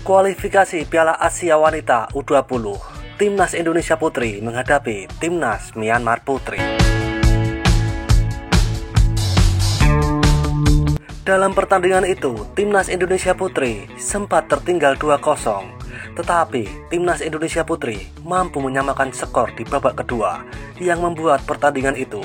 Kualifikasi Piala Asia Wanita U20, Timnas Indonesia Putri menghadapi Timnas Myanmar Putri. Dalam pertandingan itu, Timnas Indonesia Putri sempat tertinggal 2-0, tetapi Timnas Indonesia Putri mampu menyamakan skor di babak kedua yang membuat pertandingan itu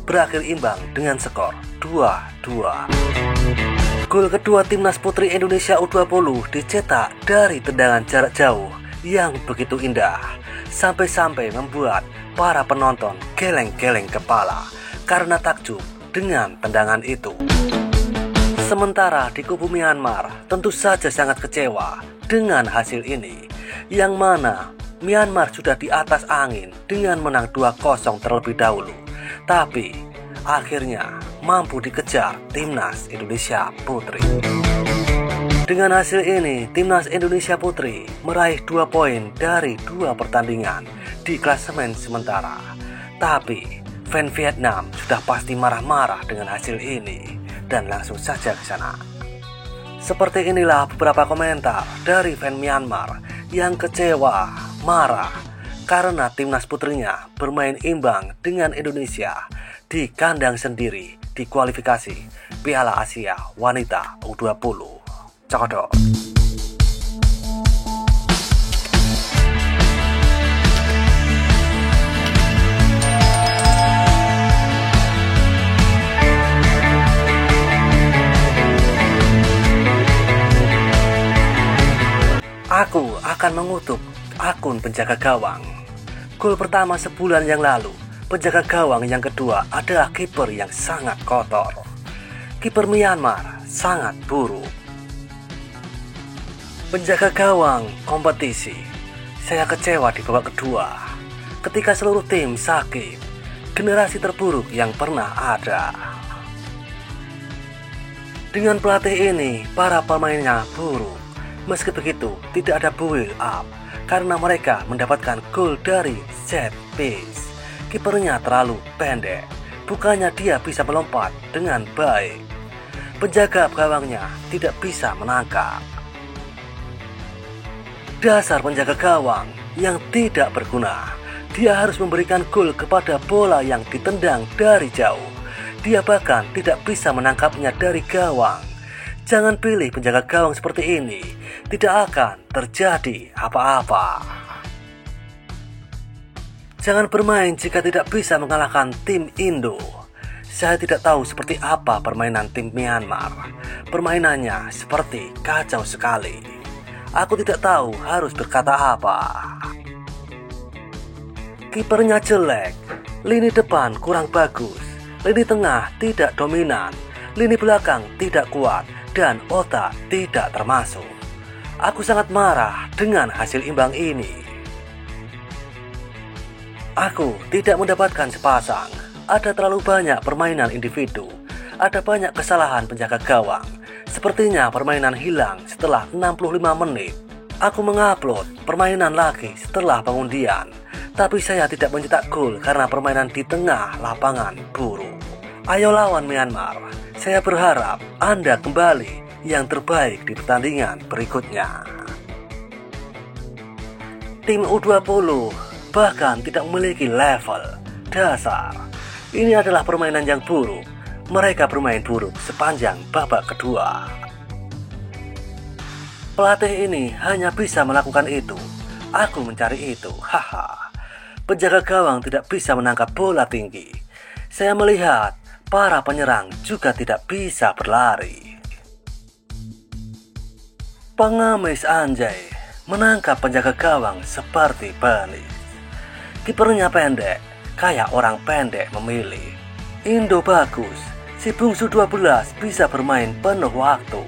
berakhir imbang dengan skor 2-2. Gol kedua Timnas Putri Indonesia U20 dicetak dari tendangan jarak jauh yang begitu indah, sampai-sampai membuat para penonton geleng-geleng kepala karena takjub dengan tendangan itu. Sementara di kubu Myanmar tentu saja sangat kecewa dengan hasil ini, yang mana Myanmar sudah di atas angin dengan menang 2-0 terlebih dahulu, tapi akhirnya mampu dikejar Timnas Indonesia Putri. Dengan hasil ini, Timnas Indonesia Putri meraih 2 poin dari 2 pertandingan di klasemen sementara. Tapi fan Vietnam sudah pasti marah-marah dengan hasil ini dan langsung saja ke sana. Seperti inilah beberapa komentar dari fan Myanmar yang kecewa, marah karena timnas putrinya bermain imbang dengan Indonesia di kandang sendiri di kualifikasi Piala Asia Wanita U20. Cokodok. Aku akan mengutuk akun penjaga gawang. Gol pertama sebulan yang lalu, penjaga gawang yang kedua adalah kiper yang sangat kotor. Kiper Myanmar sangat buruk. Penjaga gawang kompetisi, saya kecewa di babak kedua ketika seluruh tim sakit. Generasi terburuk yang pernah ada. Dengan pelatih ini, para pemainnya buruk. Meski begitu, tidak ada build up karena mereka mendapatkan gol dari set piece. Kipernya terlalu pendek, bukannya dia bisa melompat dengan baik. Penjaga gawangnya tidak bisa menangkap. Dasar penjaga gawang yang tidak berguna. Dia harus memberikan gol kepada bola yang ditendang dari jauh. Dia bahkan tidak bisa menangkapnya dari gawang. Jangan pilih penjaga gawang seperti ini, tidak akan terjadi apa-apa. Jangan bermain jika tidak bisa mengalahkan tim Indo. Saya tidak tahu seperti apa permainan tim Myanmar. Permainannya seperti kacau sekali. Aku tidak tahu harus berkata apa. Kipernya jelek, lini depan kurang bagus, lini tengah tidak dominan, lini belakang tidak kuat, dan otak tidak termasuk. Aku sangat marah dengan hasil imbang ini. Aku tidak mendapatkan sepasang. Ada terlalu banyak permainan individu. Ada banyak kesalahan penjaga gawang. Sepertinya permainan hilang setelah 65 menit. Aku mengupload permainan lagi setelah pengundian, tapi saya tidak mencetak gol karena permainan di tengah lapangan buruk. Ayo lawan Myanmar. Saya berharap Anda kembali yang terbaik di pertandingan berikutnya. Tim U20 bahkan tidak memiliki level dasar. Ini adalah permainan yang buruk. Mereka bermain buruk sepanjang babak kedua. Pelatih ini hanya bisa melakukan itu. Aku mencari itu. Haha. Penjaga gawang tidak bisa menangkap bola tinggi. Saya melihat para penyerang juga tidak bisa berlari. Pengamis anjay menangkap penjaga gawang seperti penis. Kipernya pendek, kayak orang pendek memilih. Indo bagus, si bungsu 12 bisa bermain penuh waktu.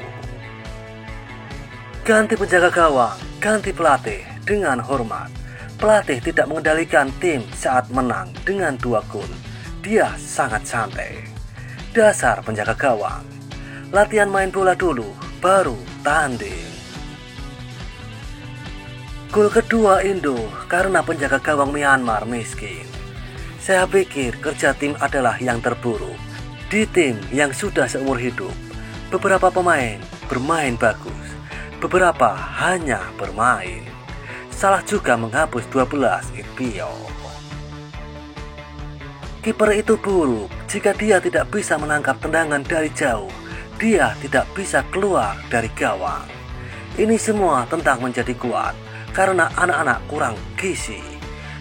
Ganti penjaga gawang, ganti pelatih dengan hormat. Pelatih tidak mengendalikan tim saat menang dengan 2 gol. Dia sangat santai. Dasar penjaga gawang. Latihan main bola dulu, baru tanding. Gol kedua Indo karena penjaga gawang Myanmar miskin. Saya pikir kerja tim adalah yang terburuk. Di tim yang sudah seumur hidup, beberapa pemain bermain bagus, beberapa hanya bermain. Salah juga menghapus 12 IPO. Kiper itu buruk jika dia tidak bisa menangkap tendangan dari jauh. Dia tidak bisa keluar dari gawang. Ini semua tentang menjadi kuat karena anak-anak kurang gizi.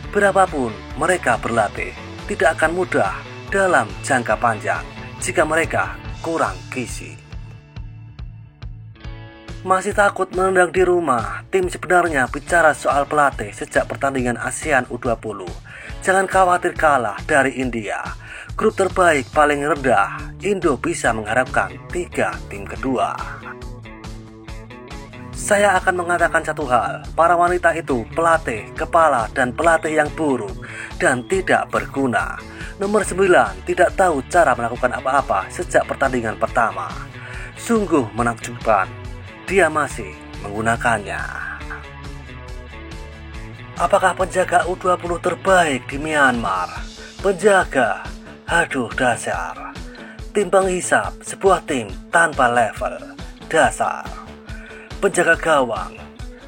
Berapapun mereka berlatih, tidak akan mudah dalam jangka panjang jika mereka kurang gizi. Masih takut menendang di rumah? Tim sebenarnya bicara soal pelatih sejak pertandingan ASEAN U20. Jangan khawatir kalah dari India. Grup terbaik paling rendah, Indo bisa mengharapkan 3 tim kedua. Saya akan mengatakan satu hal, para wanita itu pelatih, kepala, dan pelatih yang buruk dan tidak berguna. Nomor 9 tidak tahu cara melakukan apa-apa sejak pertandingan pertama. Sungguh menakjubkan, dia masih menggunakannya. Apakah penjaga U20 terbaik di Myanmar? Penjaga, aduh dasar. Tim penghisap, sebuah tim tanpa level, dasar. Penjaga gawang,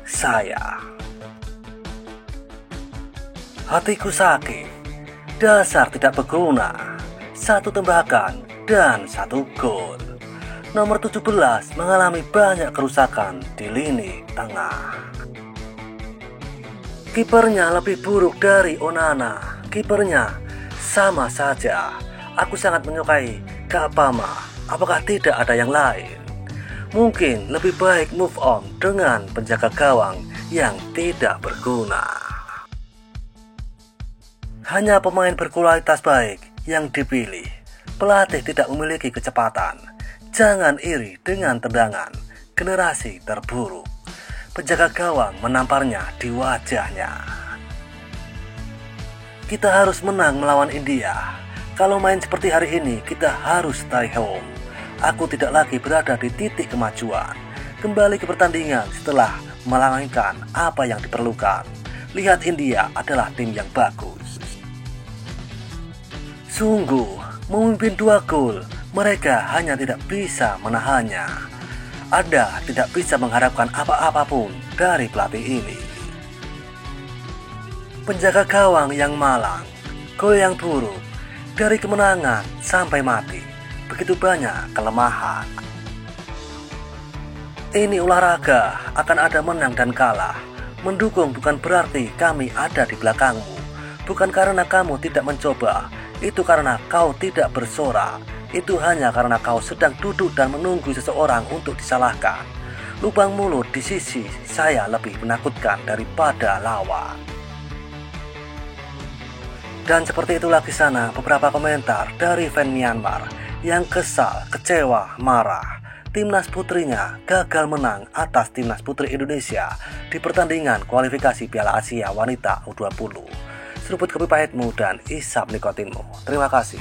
saya. Hatiku sakit, dasar tidak berguna. 1 tembakan dan 1 gol. Nomor 17 mengalami banyak kerusakan di lini tengah. Kipernya lebih buruk dari Onana. Kipernya sama saja. Aku sangat menyukai Kak Pama. Apakah tidak ada yang lain? Mungkin lebih baik move on dengan penjaga gawang yang tidak berguna. Hanya pemain berkualitas baik yang dipilih. Pelatih tidak memiliki kecepatan. Jangan iri dengan tendangan. Generasi terburuk. Penjaga gawang menamparnya di wajahnya. Kita harus menang melawan India. Kalau main seperti hari ini, kita harus stay home. Aku tidak lagi berada di titik kemajuan. Kembali ke pertandingan setelah melanggar apa yang diperlukan. Lihat, India adalah tim yang bagus. Sungguh, memimpin 2 gol, mereka hanya tidak bisa menahannya. Anda tidak bisa mengharapkan apa-apapun dari pelatih ini. Penjaga gawang yang malang, gol yang buruk, dari kemenangan sampai mati, begitu banyak kelemahan. Ini olahraga, akan ada menang dan kalah. Mendukung bukan berarti kami ada di belakangmu. Bukan karena kamu tidak mencoba, itu karena kau tidak bersorak. Itu hanya karena kau sedang duduk dan menunggu seseorang untuk disalahkan. Lubang mulut di sisi saya lebih menakutkan daripada lawan. Dan seperti itulah di sana beberapa komentar dari fan Myanmar yang kesal, kecewa, marah. Timnas putrinya gagal menang atas timnas putri Indonesia di pertandingan kualifikasi Piala Asia Wanita U20. Seruput kopi pahitmu dan isap nikotinmu. Terima kasih.